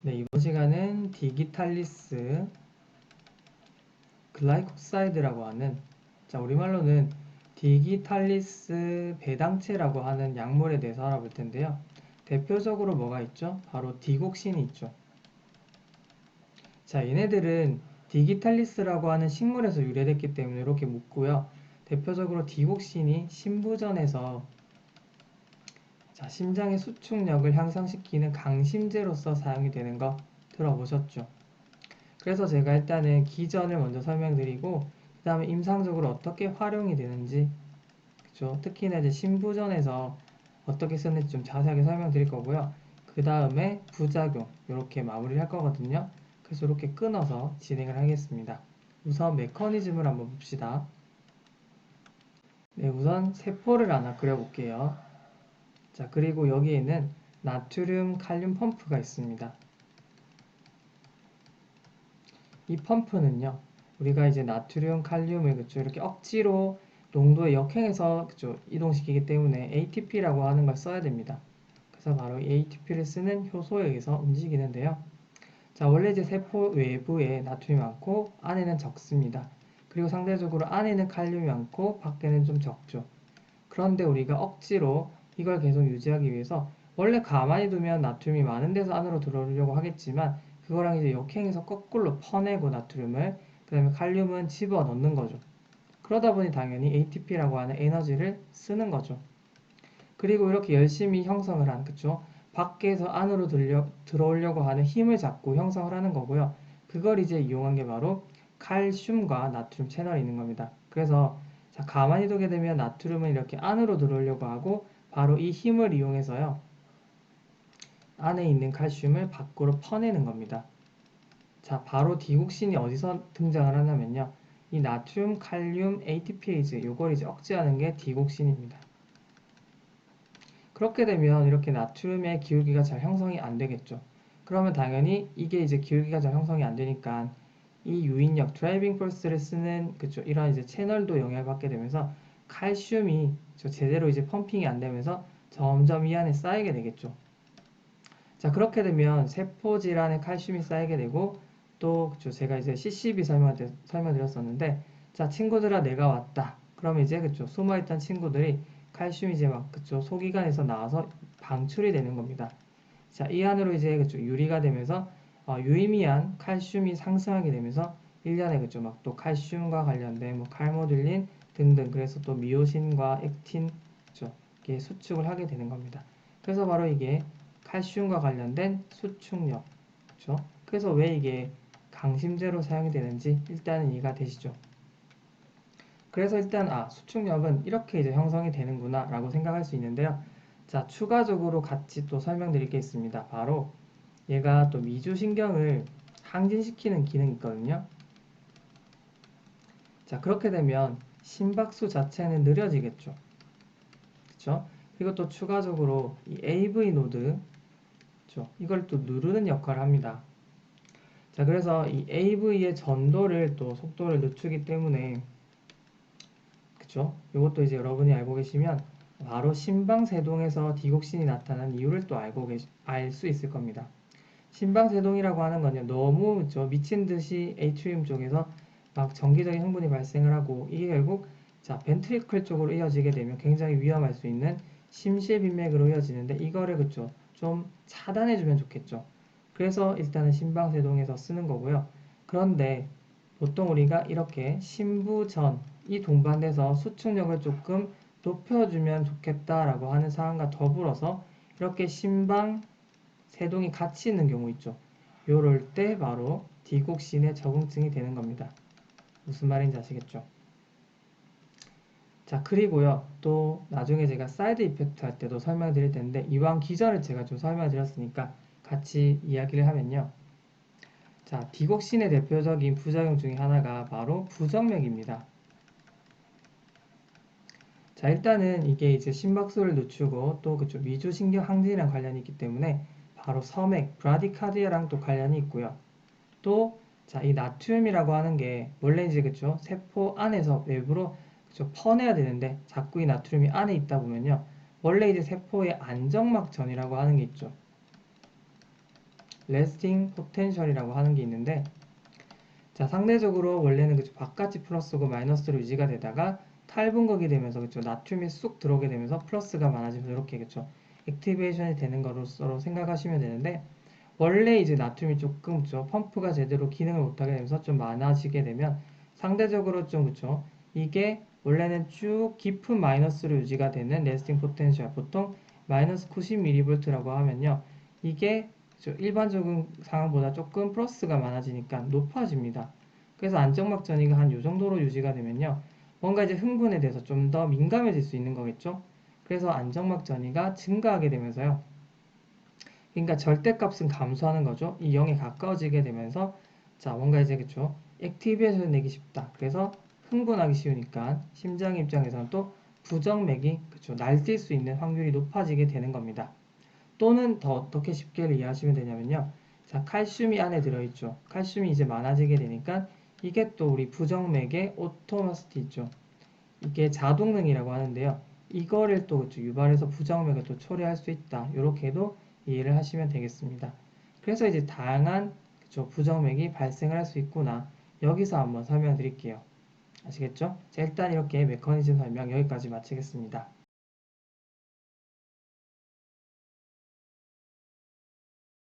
네, 이번 시간은 디기탈리스 글라이코사이드라고 하는, 우리말로는 디기탈리스 배당체라고 하는 약물에 대해서 알아볼 텐데요. 대표적으로 뭐가 있죠? 바로 디곡신이 있죠. 자, 얘네들은 디기탈리스라고 하는 식물에서 유래됐기 때문에 이렇게 묻고요. 대표적으로 디곡신이 심부전에서 심장의 수축력을 향상시키는 강심제로서 사용이 되는 거 들어보셨죠? 그래서 제가 일단은 기전을 먼저 설명드리고 그 다음에 임상적으로 어떻게 활용이 되는지, 그쵸? 특히나 이제 신부전에서 어떻게 쓰는지 좀 자세하게 설명드릴 거고요. 그 다음에 부작용 이렇게 마무리를 할 거거든요. 그래서 이렇게 끊어서 진행을 하겠습니다. 우선 메커니즘을 한번 봅시다. 네, 우선 세포를 하나 그려볼게요. 자, 그리고 여기에는 나트륨 칼륨 펌프가 있습니다. 이 펌프는요, 우리가 이제 나트륨, 칼륨을 그쵸, 이렇게 억지로 농도에 역행해서 그쵸, 이동시키기 때문에 ATP라고 하는 걸 써야 됩니다. 그래서 바로 이 ATP를 쓰는 효소에 의해서 움직이는데요. 자, 원래 이제 세포 외부에 나트륨이 많고 안에는 적습니다. 그리고 상대적으로 안에는 칼륨이 많고 밖에는 좀 적죠. 그런데 우리가 억지로 이걸 계속 유지하기 위해서 원래 가만히 두면 나트륨이 많은 데서 안으로 들어오려고 하겠지만 그거랑 이제 역행해서 거꾸로 퍼내고 나트륨을, 그 다음에 칼륨은 집어 넣는 거죠. 그러다 보니 당연히 ATP라고 하는 에너지를 쓰는 거죠. 그리고 이렇게 열심히 형성을 한, 그쵸? 밖에서 안으로 들어오려고 하는 힘을 잡고 형성을 하는 거고요. 그걸 이제 이용한 게 바로 칼슘과 나트륨 채널이 있는 겁니다. 그래서 자, 가만히 두게 되면 나트륨은 이렇게 안으로 들어오려고 하고 바로 이 힘을 이용해서요. 안에 있는 칼슘을 밖으로 퍼내는 겁니다. 자, 바로 디옥신이 어디서 등장을 하냐면요. 이 나트륨, 칼륨, ATPase 요걸 이제 억제하는 게 디옥신입니다. 그렇게 되면 이렇게 나트륨의 기울기가 잘 형성이 안 되겠죠. 그러면 당연히 이게 이제 기울기가 잘 형성이 안 되니까 이 유인력, 드라이빙 포스를 쓰는 그쵸, 이런 이제 채널도 영향을 받게 되면서 칼슘이 제대로 이제 펌핑이 안 되면서 점점 이 안에 쌓이게 되겠죠. 자, 그렇게 되면 세포 질환에 칼슘이 쌓이게 되고 또 그쵸, 제가 이제 CCB 설명드렸었는데 자, 친구들아 내가 왔다. 그러면 이제 그쵸, 숨어있던 친구들이 칼슘이 이제 막 그쵸, 소기관에서 나와서 방출이 되는 겁니다. 자, 이 안으로 이제 그쵸, 유리가 되면서 유의미한 칼슘이 상승하게 되면서 1년에 그쵸, 막 또 칼슘과 관련된 뭐 칼모듈린 등등, 그래서 또 미오신과 액틴 그쵸, 이게 수축을 하게 되는 겁니다. 그래서 바로 이게 칼슘과 관련된 수축력, 그쵸? 그래서 왜 이게 강심제로 사용이 되는지 일단은 이해가 되시죠? 그래서 일단 수축력은 이렇게 이제 형성이 되는구나 라고 생각할 수 있는데요. 자, 추가적으로 같이 또 설명드릴 게 있습니다. 바로 얘가 또 미주신경을 항진시키는 기능이 있거든요. 자, 그렇게 되면 심박수 자체는 느려지겠죠. 그쵸? 그리고 또 추가적으로 이 AV 노드, 그쵸? 이걸 또 누르는 역할을 합니다. 자, 그래서 이 AV의 전도를 또 속도를 늦추기 때문에, 그쵸? 이것도 이제 여러분이 알고 계시면 바로 심방세동에서 디곡신이 나타난 이유를 또 알 수 있을 겁니다. 심방세동이라고 하는 건요, 너무 미친 듯이 에이트리움 쪽에서 막 전기적인 흥분이 발생을 하고 이게 결국 자, 벤트리클 쪽으로 이어지게 되면 굉장히 위험할 수 있는 심실빈맥으로 이어지는데 이거를 그쵸, 좀 차단해주면 좋겠죠. 그래서 일단은 심방세동에서 쓰는 거고요. 그런데 보통 우리가 이렇게 심부전 이 동반돼서 수축력을 조금 높여주면 좋겠다라고 하는 사항과 더불어서 이렇게 심방 세동이 같이 있는 경우 있죠. 요럴 때 바로 디곡신의 적응증이 되는 겁니다. 무슨 말인지 아시겠죠? 자, 그리고요. 또 나중에 제가 사이드 이펙트 할 때도 설명드릴 텐데 이왕 기전을 제가 좀 설명드렸으니까 같이 이야기를 하면요. 자, 디곡신의 대표적인 부작용 중에 하나가 바로 부정맥입니다. 자, 일단은 이게 이제 심박수를 늦추고 또 그쪽 미주신경 항진이랑 관련이 있기 때문에 바로 서맥, 브라디카디아랑 또 관련이 있고요. 또, 자, 이 나트륨이라고 하는 게 원래 이제 그쵸, 세포 안에서 외부로 그쵸, 퍼내야 되는데 자꾸 이 나트륨이 안에 있다 보면요. 원래 이제 세포의 안정막전이라고 하는 게 있죠. 레스팅 포텐셜이라고 하는 게 있는데, 자, 상대적으로 원래는 그쵸, 바깥이 플러스고 마이너스로 유지가 되다가 탈분극이 되면서 그쵸, 나트륨이 쑥 들어오게 되면서 플러스가 많아지면서 이렇게 그쵸, 액티베이션이 되는 거로서 생각하시면 되는데, 원래 이제 나트륨이 조금 그쵸, 펌프가 제대로 기능을 못하게 되면서 좀 많아지게 되면 상대적으로 좀 그쵸, 이게 원래는 쭉 깊은 마이너스로 유지가 되는 레스팅 포텐셜, 보통 마이너스 90mV라고 하면요, 이게 일반적인 상황보다 조금 플러스가 많아지니까 높아집니다. 그래서 안정막 전이가 한 이 정도로 유지가 되면요, 뭔가 이제 흥분에 대해서 좀 더 민감해질 수 있는 거겠죠. 그래서 안정막 전이가 증가하게 되면서요, 그러니까 절대값은 감소하는 거죠. 이 0에 가까워지게 되면서 자, 뭔가 이제 그쵸, 액티베이션 내기 쉽다. 그래서 흥분하기 쉬우니까 심장 입장에서는 또 부정맥이 그쵸, 날뛸 수 있는 확률이 높아지게 되는 겁니다. 또는 더 어떻게 쉽게 이해하시면 되냐면요. 자, 칼슘이 안에 들어있죠. 칼슘이 이제 많아지게 되니까 이게 또 우리 부정맥의 오토마스티 있죠. 이게 자동능이라고 하는데요. 이거를 또 그쵸, 유발해서 부정맥을 또 초래할 수 있다. 이렇게도 이해를 하시면 되겠습니다. 그래서 이제 다양한 그쵸, 부정맥이 발생을 할 수 있구나. 여기서 한번 설명드릴게요. 아시겠죠? 자, 일단 이렇게 메커니즘 설명 여기까지 마치겠습니다.